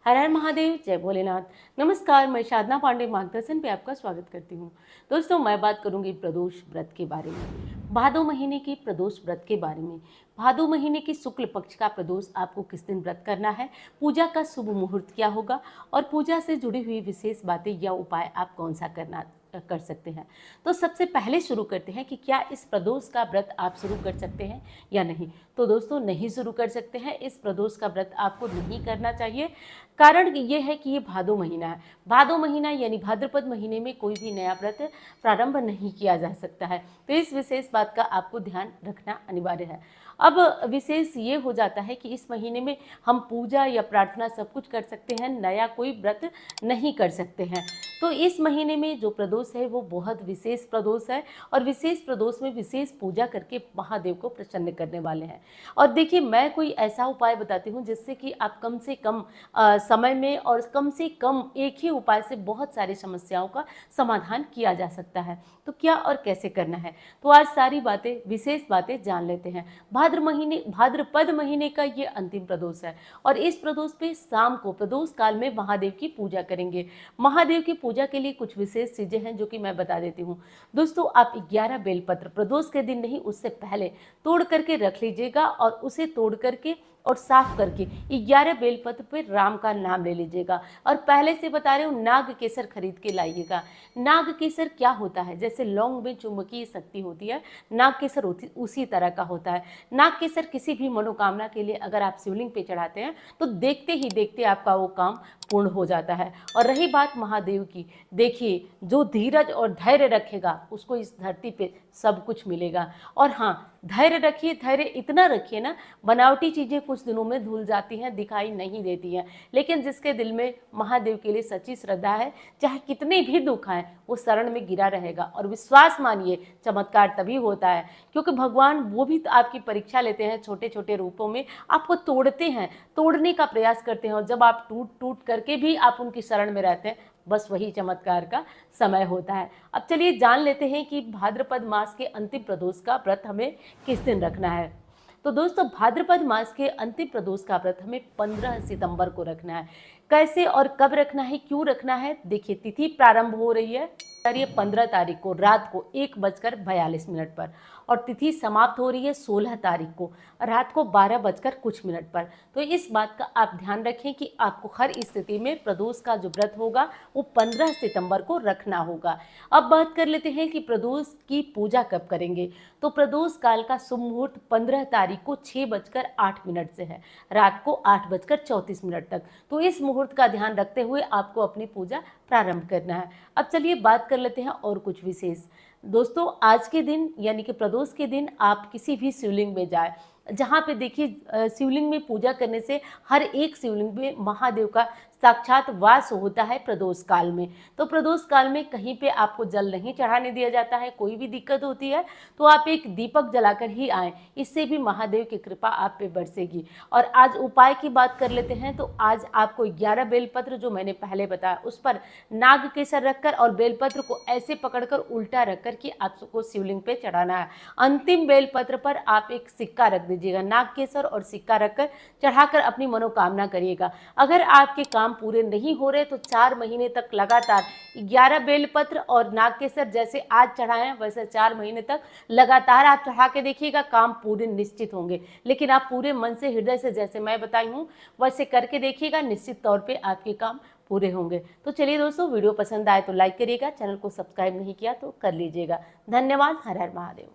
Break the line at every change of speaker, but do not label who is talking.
हर हर महादेव, जय भोलेनाथ। नमस्कार, मैं साधना पांडे मार्गदर्शन पे आपका स्वागत करती हूँ। दोस्तों, मैं बात करूंगी प्रदोष व्रत के बारे में, भादो महीने की प्रदोष व्रत के बारे में। भादो महीने की शुक्ल पक्ष का प्रदोष आपको किस दिन व्रत करना है, पूजा का शुभ मुहूर्त क्या होगा और पूजा से जुड़ी हुई विशेष बातें या उपाय आप कौन सा कर सकते हैं। तो सबसे पहले शुरू करते हैं कि क्या इस प्रदोष का व्रत आप शुरू कर सकते हैं या नहीं। तो दोस्तों, नहीं शुरू कर सकते हैं। इस प्रदोष का व्रत आपको नहीं करना चाहिए। कारण ये है कि ये भादो महीना है। भादो महीना यानी भाद्रपद महीने में कोई भी नया व्रत प्रारंभ नहीं किया जा सकता है। तो इस विशेष बात का आपको ध्यान रखना अनिवार्य है। अब विशेष ये हो जाता है कि इस महीने में हम पूजा या प्रार्थना सब कुछ कर सकते हैं, नया कोई व्रत नहीं कर सकते हैं। तो इस महीने में जो प्रदोष है वो बहुत विशेष प्रदोष है और विशेष प्रदोष में विशेष पूजा करके महादेव को प्रसन्न करने वाले हैं। और देखिए, मैं कोई ऐसा उपाय बताती हूँ जिससे कि आप कम से कम समय में और कम से कम एक ही उपाय से बहुत सारी समस्याओं का समाधान किया जा सकता है। तो क्या और कैसे करना है, तो आज सारी बातें, विशेष बातें जान लेते हैं। भाद्रपद महीने का ये अंतिम प्रदोष है और इस प्रदोष पे शाम को प्रदोष काल में महादेव की पूजा करेंगे। महादेव की पूजा के लिए कुछ विशेष चीजें हैं जो कि मैं बता देती हूँ। दोस्तों, आप 11 बेलपत्र प्रदोष के दिन नहीं, उससे पहले तोड़ करके रख लीजिएगा और उसे तोड़ करके और साफ करके 11 बेलपत्र पे राम का नाम ले लीजिएगा। और पहले से बता रहे हूँ, नाग केसर खरीद के लाइएगा। नाग केसर क्या होता है, जैसे लौंग में चुंबकीय शक्ति होती है, नाग केसर उसी तरह का होता है। नाग केसर किसी भी मनोकामना के लिए अगर आप शिवलिंग पे चढ़ाते हैं तो देखते ही देखते आपका वो काम पूर्ण हो जाता है। और रही बात महादेव की, देखिए, जो धीरज और धैर्य रखेगा उसको इस धरती पे सब कुछ मिलेगा। और हाँ, धैर्य रखिए, धैर्य इतना रखिए ना, बनावटी चीजें कुछ दिनों में धुल जाती हैं, दिखाई नहीं देती हैं, लेकिन जिसके दिल में महादेव के लिए सच्ची श्रद्धा है, चाहे कितने भी दुख आए, वो शरण में गिरा रहेगा। और विश्वास मानिए, चमत्कार तभी होता है क्योंकि भगवान वो भी तो आपकी परीक्षा लेते हैं, छोटे छोटे रूपों में आपको तोड़ते हैं, तोड़ने का प्रयास करते हैं। और जब आप टूट टूट करके भी आप उनकी शरण में रहते हैं, बस वही चमत्कार का समय होता है। अब चलिए जान लेते हैं कि भाद्रपद मास के अंतिम प्रदोष का व्रत हमें किस दिन रखना है। तो दोस्तों, भाद्रपद मास के अंतिम प्रदोष का व्रत हमें 15 सितंबर को रखना है। कैसे और कब रखना है, क्यों रखना है, देखिए, तिथि प्रारंभ हो रही है 15 तारीख को रात को 1:42 पर और तिथि समाप्त हो रही है 16 तारीख को रात को 12:कुछ पर। तो इस बात का आप ध्यान रखें कि आपको हर स्थिति में प्रदोष का जो व्रत होगा वो 15 सितंबर को रखना होगा। अब बात कर लेते हैं कि प्रदोष की पूजा कब करेंगे। तो प्रदोष काल का शुभ मुहूर्त 15 तारीख को 6:08 से है, रात को 8:34 तक। तो इस मुहूर्त का ध्यान रखते हुए आपको अपनी पूजा प्रारंभ करना है। अब चलिए बात कर लेते हैं और कुछ विशेष। दोस्तों, आज के दिन यानी कि प्रदोष के दिन आप किसी भी शिवलिंग में जाए, जहाँ पे देखिए शिवलिंग में पूजा करने से हर एक शिवलिंग में महादेव का साक्षात वास होता है प्रदोष काल में। तो प्रदोष काल में कहीं पे आपको जल नहीं चढ़ाने दिया जाता है। कोई भी दिक्कत होती है तो आप एक दीपक जलाकर ही आएँ, इससे भी महादेव की कृपा आप पे बरसेगी। और आज उपाय की बात कर लेते हैं। तो आज आपको 11 बेलपत्र जो मैंने पहले बताया उस पर नाग केसर रखकर और बेलपत्र को ऐसे पकड़कर उल्टा रखकर के आपको शिवलिंग पे चढ़ाना है। अंतिम बेलपत्र पर आप एक सिक्का रख दीजिएगा, नाग केसर और सिक्का रखकर चढ़ाकर अपनी मनोकामना करिएगा। अगर आपके काम पूरे नहीं हो रहे तो 4 महीने तक लगातार 11 बेलपत्र और नाग केसर जैसे आज चढ़ाए हैं वैसे 4 महीने तक लगातार आप चढ़ा के देखिएगा, काम पूरे निश्चित होंगे। लेकिन आप पूरे मन से, हृदय से, जैसे मैं बताई हूँ वैसे करके देखिएगा, निश्चित तौर पे आपके काम पूरे होंगे। तो चलिए दोस्तों, वीडियो पसंद आए तो लाइक करिएगा, चैनल को सब्सक्राइब नहीं किया तो कर लीजिएगा। धन्यवाद। हर हर महादेव।